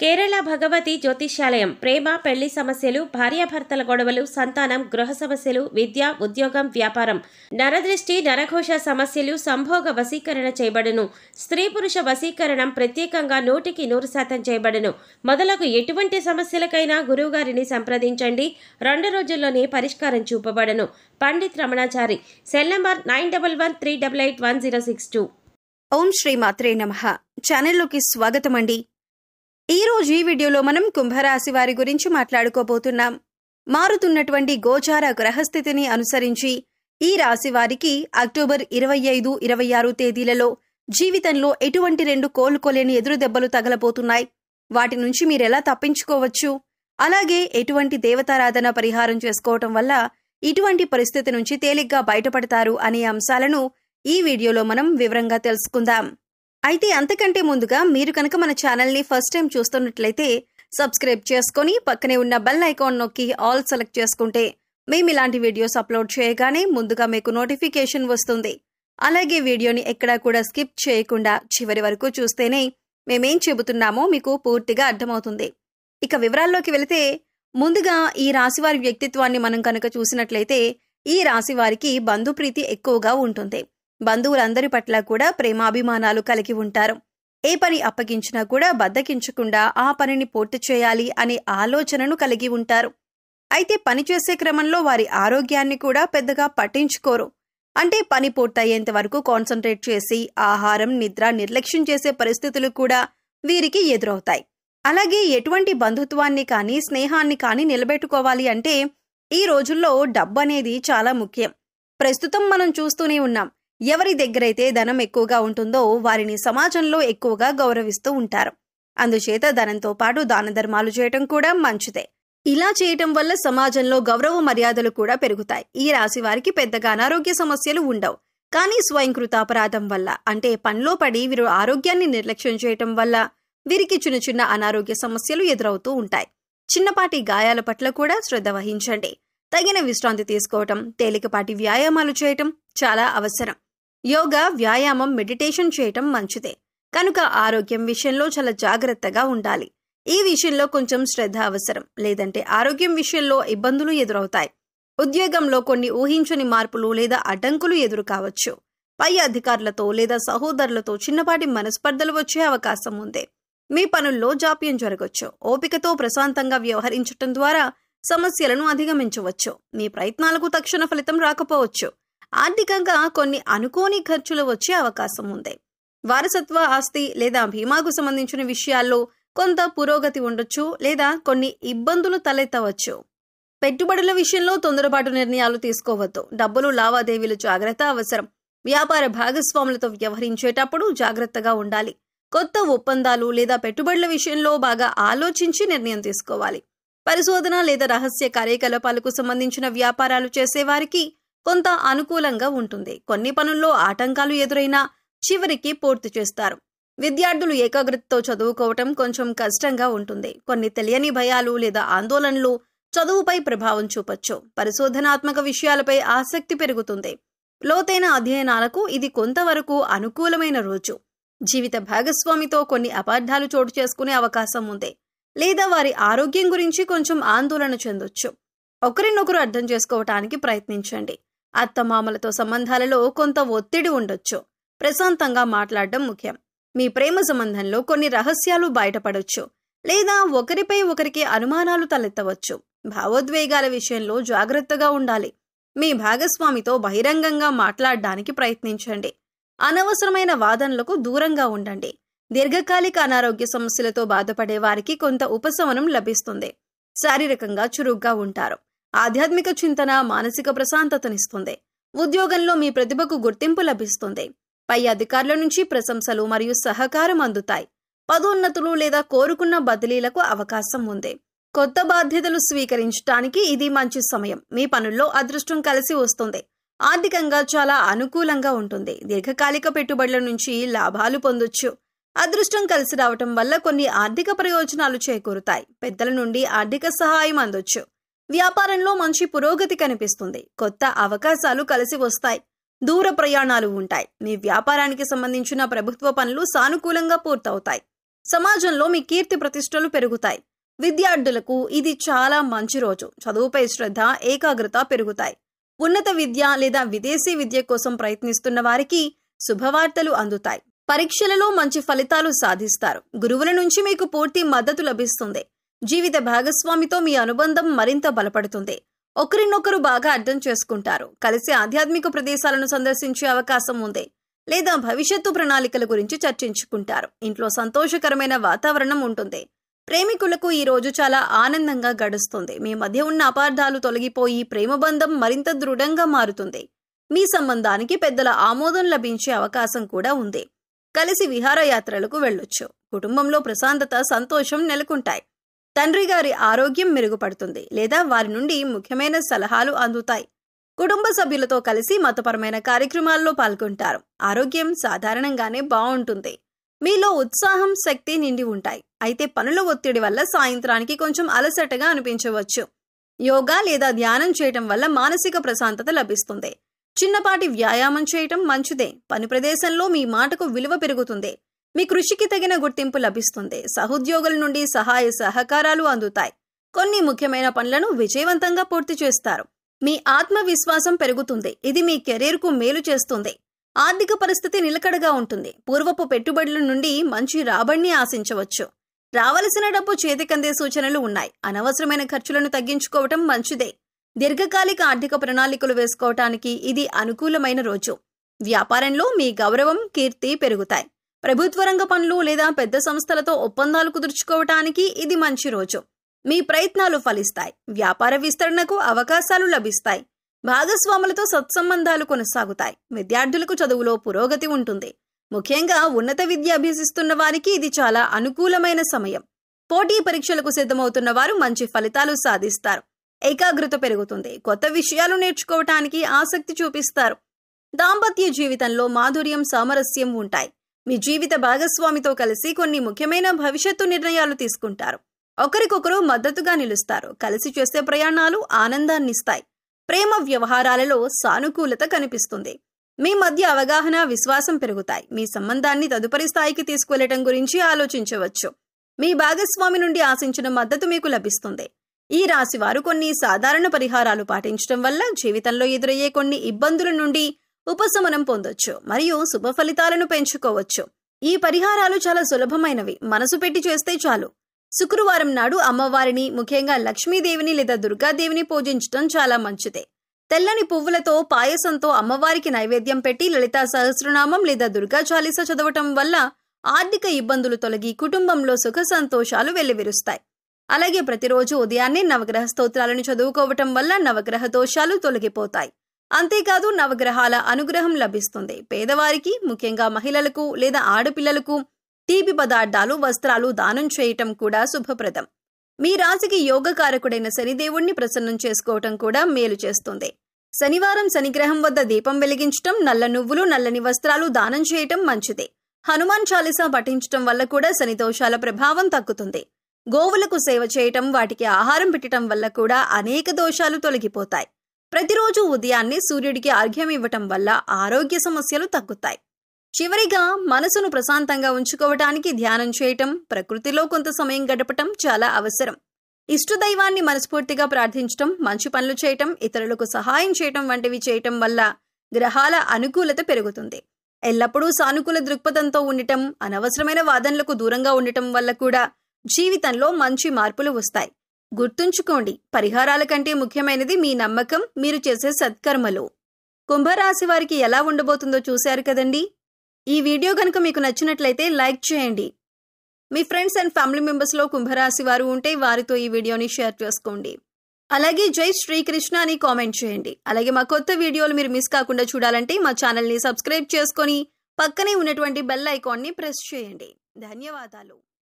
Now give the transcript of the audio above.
కేరళ భగవతి జ్యోతిష్యాలయం ప్రేమ పెళ్లి సమస్యలు, భార్యాభర్తల గొడవలు, సంతానం, గృహ సమస్యలు, విద్య, ఉద్యోగం, వ్యాపారం, నరదృష్టి, నరఘోష సమస్యలు, సంభోగ వశీకరణ చేయబడును. స్త్రీ పురుష వశీకరణం ప్రత్యేకంగా 100% చేయబడును. మొదలగు ఎటువంటి సమస్యలకైనా గురువుగారిని సంప్రదించండి. 2 రోజుల్లోనే పరిష్కారం చూపబడును. పండిత్ రమణాచారి. Cell number 9183881062. ఓం శ్రీ మాత్రే నమః. ఛానల్లోకి స్వాగతం అండి. ఈ రోజు ఈ వీడియోలో మనం కుంభరాశి వారి గురించి మాట్లాడుకోబోతున్నాం. మారుతున్నటువంటి గోచార గ్రహస్థితిని అనుసరించి ఈ రాశి వారికి అక్టోబర్ 25, 26 తేదీలలో జీవితంలో ఎటువంటి 2 కోలుకోలేని ఎదురు దెబ్బలు తగలబోతున్నాయి. వాటి నుంచి మీరెలా తప్పించుకోవచ్చు, అలాగే ఎటువంటి దేవతారాధన పరిహారం చేసుకోవటం వల్ల ఇటువంటి పరిస్థితి నుంచి తేలిగ్గా బయటపడతారు అనే అంశాలను ఈ వీడియోలో మనం వివరంగా తెలుసుకుందాం. అయితే అంతకంటే ముందుగా మీరు కనుక మన ఛానల్ని ఫస్ట్ టైం చూస్తున్నట్లయితే సబ్స్క్రైబ్ చేసుకొని పక్కనే ఉన్న బెల్ ఐకాన్ నొక్కి ఆల్ సెలెక్ట్ చేసుకుంటే మేము ఇలాంటి వీడియోస్ అప్లోడ్ చేయగానే ముందుగా మీకు నోటిఫికేషన్ వస్తుంది. అలాగే వీడియోని ఎక్కడా కూడా స్కిప్ చేయకుండా చివరి వరకు చూస్తేనే మేమేం చెబుతున్నామో మీకు పూర్తిగా అర్థమవుతుంది. ఇక వివరాల్లోకి వెళితే ముందుగా ఈ రాశివారి వ్యక్తిత్వాన్ని మనం కనుక చూసినట్లయితే ఈ రాశి వారికి బంధుప్రీతి ఎక్కువగా ఉంటుంది. బంధువులందరి పట్ల కూడా ప్రేమాభిమానాలు కలిగి ఉంటారు. ఏ పని అప్పగించినా కూడా బద్దకించకుండా ఆ పనిని పూర్తి చేయాలి అనే ఆలోచనను కలిగి ఉంటారు. అయితే పనిచేసే క్రమంలో వారి ఆరోగ్యాన్ని కూడా పెద్దగా పట్టించుకోరు. అంటే పని పూర్తయ్యేంత వరకు కాన్సంట్రేట్ చేసి ఆహారం, నిద్ర నిర్లక్ష్యం చేసే పరిస్థితులు కూడా వీరికి ఎదురవుతాయి. అలాగే ఎటువంటి బంధుత్వాన్ని కానీ స్నేహాన్ని కానీ నిలబెట్టుకోవాలి అంటే ఈ రోజుల్లో డబ్బు అనేది చాలా ముఖ్యం. ప్రస్తుతం మనం చూస్తూనే ఉన్నాం. ఎవరి దగ్గరైతే ధనం ఎక్కువగా ఉంటుందో వారిని సమాజంలో ఎక్కువగా గౌరవిస్తూ ఉంటారు. అందుచేత ధనంతో పాటు దాన ధర్మాలు చేయటం కూడా మంచిదే. ఇలా చేయటం వల్ల సమాజంలో గౌరవ మర్యాదలు కూడా పెరుగుతాయి. ఈ రాశి వారికి పెద్దగా అనారోగ్య సమస్యలు ఉండవు. కానీ స్వయంకృత అపరాధం వల్ల, అంటే పనిలో పడి వీరు ఆరోగ్యాన్ని నిర్లక్ష్యం చేయటం వల్ల వీరికి చిన్న చిన్న అనారోగ్య సమస్యలు ఎదురవుతూ ఉంటాయి. చిన్నపాటి గాయాల పట్ల కూడా శ్రద్ధ వహించండి. తగిన విశ్రాంతి తీసుకోవటం, తేలికపాటి వ్యాయామాలు చేయటం చాలా అవసరం. యోగా, వ్యాయామం, మెడిటేషన్ చేయటం మంచిదే. కనుక ఆరోగ్యం విషయంలో చాలా జాగ్రత్తగా ఉండాలి. ఈ విషయంలో కొంచెం శ్రద్ధ అవసరం. లేదంటే ఆరోగ్యం విషయంలో ఇబ్బందులు ఎదురవుతాయి. ఉద్యోగంలో కొన్ని ఊహించని మార్పులు లేదా అడ్డంకులు ఎదురు కావచ్చు. పై అధికారులతో లేదా సహోదరులతో చిన్నపాటి మనస్పర్ధలు వచ్చే అవకాశం ఉంది. మీ పనుల్లో జాప్యం జరగవచ్చు. ఓపికతో ప్రశాంతంగా వ్యవహరించటం ద్వారా సమస్యలను అధిగమించవచ్చు. మీ ప్రయత్నాలకు తక్షణ ఫలితం రాకపోవచ్చు. ఆర్థికంగా కొన్ని అనుకోని ఖర్చులు వచ్చే అవకాశం ఉంది. వారసత్వ ఆస్తి లేదా బీమాకు సంబంధించిన విషయాల్లో కొంత పురోగతి ఉండొచ్చు, లేదా కొన్ని ఇబ్బందులు తలెత్తవచ్చు. పెట్టుబడుల విషయంలో తొందరపాటు నిర్ణయాలు తీసుకోవద్దు. డబ్బులు లావాదేవీలు జాగ్రత్త అవసరం. వ్యాపార భాగస్వాములతో వ్యవహరించేటప్పుడు జాగ్రత్తగా ఉండాలి. కొత్త ఒప్పందాలు లేదా పెట్టుబడుల విషయంలో బాగా ఆలోచించి నిర్ణయం తీసుకోవాలి. పరిశోధన లేదా రహస్య కార్యకలాపాలకు సంబంధించిన వ్యాపారాలు చేసేవారికి కొంత అనుకూలంగా ఉంటుంది. కొన్ని పనుల్లో ఆటంకాలు ఎదురైనా చివరికి పూర్తి చేస్తారు. విద్యార్థులు ఏకాగ్రతతో చదువుకోవటం కొంచెం కష్టంగా ఉంటుంది. కొన్ని తెలియని భయాలు లేదా ఆందోళనలు చదువుపై ప్రభావం చూపొచ్చు. పరిశోధనాత్మక విషయాలపై ఆసక్తి పెరుగుతుంది. లోతైన అధ్యయనాలకు ఇది కొంతవరకు అనుకూలమైన రోజు. జీవిత భాగస్వామితో కొన్ని అపార్థాలు చోటు చేసుకునే అవకాశం ఉంది, లేదా వారి ఆరోగ్యం గురించి కొంచెం ఆందోళన చెందొచ్చు. ఒకరినొకరు అర్థం చేసుకోవటానికి ప్రయత్నించండి. అత్తమామలతో సంబంధాలలో కొంత ఒత్తిడి ఉండొచ్చు. ప్రశాంతంగా మాట్లాడడం ముఖ్యం. మీ ప్రేమ సంబంధంలో కొన్ని రహస్యాలు బయటపడొచ్చు, లేదా ఒకరిపై ఒకరికి అనుమానాలు తలెత్తవచ్చు. భావోద్వేగాల విషయంలో జాగ్రత్తగా ఉండాలి. మీ భాగస్వామితో బహిరంగంగా మాట్లాడడానికి ప్రయత్నించండి. అనవసరమైన వాదనలకు దూరంగా ఉండండి. దీర్ఘకాలిక అనారోగ్య సమస్యలతో బాధపడే వారికి కొంత ఉపశమనం లభిస్తుంది. శారీరకంగా చురుగ్గా ఉంటారు. ఆధ్యాత్మిక చింతన మానసిక ప్రశాంతతనిస్తుంది. ఉద్యోగంలో మీ ప్రతిభకు గుర్తింపు లభిస్తుంది. పై అధికారుల నుంచి ప్రశంసలు మరియు సహకారం అందుతాయి. పదోన్నతులు లేదా కోరుకున్న బదిలీలకు అవకాశం ఉంది. కొత్త బాధ్యతలు స్వీకరించడానికి ఇది మంచి సమయం. మీ పనుల్లో అదృష్టం కలిసి వస్తుంది. ఆర్థికంగా చాలా అనుకూలంగా ఉంటుంది. దీర్ఘకాలిక పెట్టుబడుల నుంచి లాభాలు పొందొచ్చు. అదృష్టం కలిసి రావటం వల్ల కొన్ని ఆర్థిక ప్రయోజనాలు చేకూరుతాయి. పెద్దల నుండి ఆర్థిక సహాయం అందొచ్చు. వ్యాపారంలో మంచి పురోగతి కనిపిస్తుంది. కొత్త అవకాశాలు కలిసి వస్తాయి. దూర ప్రయాణాలు ఉంటాయి. మీ వ్యాపారానికి సంబంధించిన ప్రభుత్వ పనులు సానుకూలంగా పూర్తవుతాయి. సమాజంలో మీ కీర్తి ప్రతిష్టలు పెరుగుతాయి. విద్యార్థులకు ఇది చాలా మంచి రోజు. చదువుపై శ్రద్ధ, ఏకాగ్రత పెరుగుతాయి. ఉన్నత విద్య లేదా విదేశీ విద్య కోసం ప్రయత్నిస్తున్న వారికి శుభవార్తలు అందుతాయి. పరీక్షలలో మంచి ఫలితాలు సాధిస్తారు. గురువుల నుంచి మీకు పూర్తి మద్దతు లభిస్తుంది. జీవిత భాగస్వామితో మీ అనుబంధం మరింత బలపడుతుంది. ఒకరినొకరు బాగా అర్థం చేసుకుంటారు. కలిసి ఆధ్యాత్మిక ప్రదేశాలను సందర్శించే అవకాశం ఉంది. లేదా భవిష్యత్తు ప్రణాళికల గురించి చర్చించుకుంటారు. ఇంట్లో సంతోషకరమైన వాతావరణం ఉంటుంది. ప్రేమికులకు ఈ రోజు చాలా ఆనందంగా గడుస్తుంది. మీ మధ్య ఉన్న అపార్థాలు తొలగిపోయి ప్రేమబంధం మరింత దృఢంగా మారుతుంది. మీ సంబంధానికి పెద్దల ఆమోదం లభించే అవకాశం కూడా ఉంది. కలిసి విహారయాత్రలకు వెళ్ళొచ్చు. కుటుంబంలో ప్రశాంతత, సంతోషం నెలకొంటాయి. తండ్రి గారి ఆరోగ్యం మెరుగుపడుతుంది లేదా వారి నుండి ముఖ్యమైన సలహాలు అందుతాయి. కుటుంబ సభ్యులతో కలిసి మతపరమైన కార్యక్రమాల్లో పాల్గొంటారు. ఆరోగ్యం సాధారణంగానే బాగుంటుంది. మీలో ఉత్సాహం, శక్తి నిండి ఉంటాయి. అయితే పనుల ఒత్తిడి వల్ల సాయంత్రానికి కొంచెం అలసటగా అనిపించవచ్చు. యోగా లేదా ధ్యానం చేయటం వల్ల మానసిక ప్రశాంతత లభిస్తుంది. చిన్నపాటి వ్యాయామం చేయటం మంచిదే. పని ప్రదేశంలో మీ మాటకు విలువ పెరుగుతుంది. మీ కృషికి తగిన గుర్తింపు లభిస్తుంది. సహోద్యోగుల నుండి సహాయ సహకారాలు అందుతాయి. కొన్ని ముఖ్యమైన పనులను విజయవంతంగా పూర్తి చేస్తారు. మీ ఆత్మవిశ్వాసం పెరుగుతుంది. ఇది మీ కెరీర్కు మేలు చేస్తుంది. ఆర్థిక పరిస్థితి నిలకడగా ఉంటుంది. పూర్వపు పెట్టుబడుల నుండి మంచి రాబడిని ఆశించవచ్చు. రావలసిన డబ్బు చేతికందే సూచనలు ఉన్నాయి. అనవసరమైన ఖర్చులను తగ్గించుకోవటం మంచిదే. దీర్ఘకాలిక ఆర్థిక ప్రణాళికలు వేసుకోవటానికి ఇది అనుకూలమైన రోజు. వ్యాపారంలో మీ గౌరవం, కీర్తి పెరుగుతాయి. ప్రభుత్వ రంగ పనులు లేదా పెద్ద సంస్థలతో ఒప్పందాలు కుదుర్చుకోవటానికి ఇది మంచి రోజు. మీ ప్రయత్నాలు ఫలిస్తాయి. వ్యాపార విస్తరణకు అవకాశాలు లభిస్తాయి. భాగస్వాములతో సత్సంబంధాలు కొనసాగుతాయి. విద్యార్థులకు చదువులో పురోగతి ఉంటుంది. ముఖ్యంగా ఉన్నత విద్య అభ్యసిస్తున్న వారికి ఇది చాలా అనుకూలమైన సమయం. పోటీ పరీక్షలకు సిద్ధమవుతున్న వారు మంచి ఫలితాలు సాధిస్తారు. ఏకాగ్రత పెరుగుతుంది. కొత్త విషయాలు నేర్చుకోవటానికి ఆసక్తి చూపిస్తారు. దాంపత్య జీవితంలో మాధుర్యం, సామరస్యం ఉంటాయి. మీ జీవిత భాగస్వామితో కలిసి కొన్ని ముఖ్యమైన భవిష్యత్తు నిర్ణయాలు తీసుకుంటారు. ఒకరికొకరు మద్దతుగా నిలుస్తారు. కలిసి చేసే ప్రయాణాలు ఆనందాన్నిస్తాయి. ప్రేమ వ్యవహారాలలో సానుకూలత కనిపిస్తుంది. మీ మధ్య అవగాహన, విశ్వాసం పెరుగుతాయి. మీ సంబంధాన్ని తదుపరి స్థాయికి తీసుకువెళ్లటం గురించి ఆలోచించవచ్చు. మీ భాగస్వామి నుండి ఆశించిన మద్దతు మీకు లభిస్తుంది. ఈ రాశి వారు కొన్ని సాధారణ పరిహారాలు పాటించడం వల్ల జీవితంలో ఎదురయ్యే కొన్ని ఇబ్బందుల నుండి ఉపశమనం పొందొచ్చు మరియు శుభ ఫలితాలను పెంచుకోవచ్చు. ఈ పరిహారాలు చాలా సులభమైనవి. మనసు పెట్టి చేస్తే చాలు. శుక్రవారం నాడు అమ్మవారిని, ముఖ్యంగా లక్ష్మీదేవిని లేదా దుర్గాదేవిని పూజించడం చాలా మంచిదే. తెల్లని పువ్వులతో, పాయసంతో అమ్మవారికి నైవేద్యం పెట్టి లలితా సహస్రనామం లేదా దుర్గా చాలీస చదవటం వల్ల ఆర్థిక ఇబ్బందులు తొలగి కుటుంబంలో సుఖ సంతోషాలు వెల్లివిరుస్తాయి. అలాగే ప్రతిరోజు ఉదయాన్నే నవగ్రహ స్తోత్రాలను చదువుకోవటం వల్ల నవగ్రహ దోషాలు తొలగిపోతాయి. అంతేకాదు నవగ్రహాల అనుగ్రహం లభిస్తుంది. పేదవారికి, ముఖ్యంగా మహిళలకు లేదా ఆడపిల్లలకు తీపి పదార్థాలు, వస్త్రాలు దానం చేయటం కూడా శుభప్రదం. మీ రాశికి యోగకారకుడైన శనిదేవుణ్ణి ప్రసన్నం చేసుకోవటం కూడా మేలు చేస్తుంది. శనివారం శనిగ్రహం వద్ద దీపం వెలిగించటం, నల్ల నువ్వులు, నల్లని వస్త్రాలు దానం చేయటం మంచిది. హనుమాన్ చాలీసా పఠించటం వల్ల కూడా శని దోషాల ప్రభావం తగ్గుతుంది. గోవులకు సేవ చేయటం, వాటికి ఆహారం పెట్టడం వల్ల కూడా అనేక దోషాలు తొలగిపోతాయి. ప్రతిరోజు ఉదయాన్నే సూర్యుడికి అర్ఘ్యం ఇవ్వటం వల్ల ఆరోగ్య సమస్యలు తగ్గుతాయి. చివరిగా మనసును ప్రశాంతంగా ఉంచుకోవటానికి ధ్యానం చేయటం, ప్రకృతిలో కొంత సమయం గడపటం చాలా అవసరం. ఇష్టదైవాన్ని మనస్ఫూర్తిగా ప్రార్థించటం, మంచి పనులు చేయటం, ఇతరులకు సహాయం చేయటం వంటివి చేయటం వల్ల గ్రహాల అనుకూలత పెరుగుతుంది. ఎల్లప్పుడూ సానుకూల దృక్పథంతో ఉండటం, అనవసరమైన వాదనలకు దూరంగా ఉండటం వల్ల కూడా జీవితంలో మంచి మార్పులు వస్తాయి. గుర్తుంచుకోండి, పరిహారాల కంటే ముఖ్యమైనది మీ నమ్మకం, మీరు చేసే సత్కర్మలు. కుంభరాశి వారికి ఎలా ఉండబోతుందో చూశారు కదండి. ఈ వీడియో కనుక మీకు నచ్చినట్లయితే లైక్ చేయండి. మీ ఫ్రెండ్స్ అండ్ ఫ్యామిలీ మెంబర్స్లో కుంభరాశి వారు ఉంటే వారితో ఈ వీడియోని షేర్ చేసుకోండి. అలాగే జై శ్రీకృష్ణ అని కామెంట్ చేయండి. అలాగే మా కొత్త వీడియోలు మీరు మిస్ కాకుండా చూడాలంటే మా ఛానల్ని సబ్స్క్రైబ్ చేసుకొని పక్కనే ఉన్నటువంటి బెల్ ఐకాన్ని ప్రెస్ చేయండి. ధన్యవాదాలు.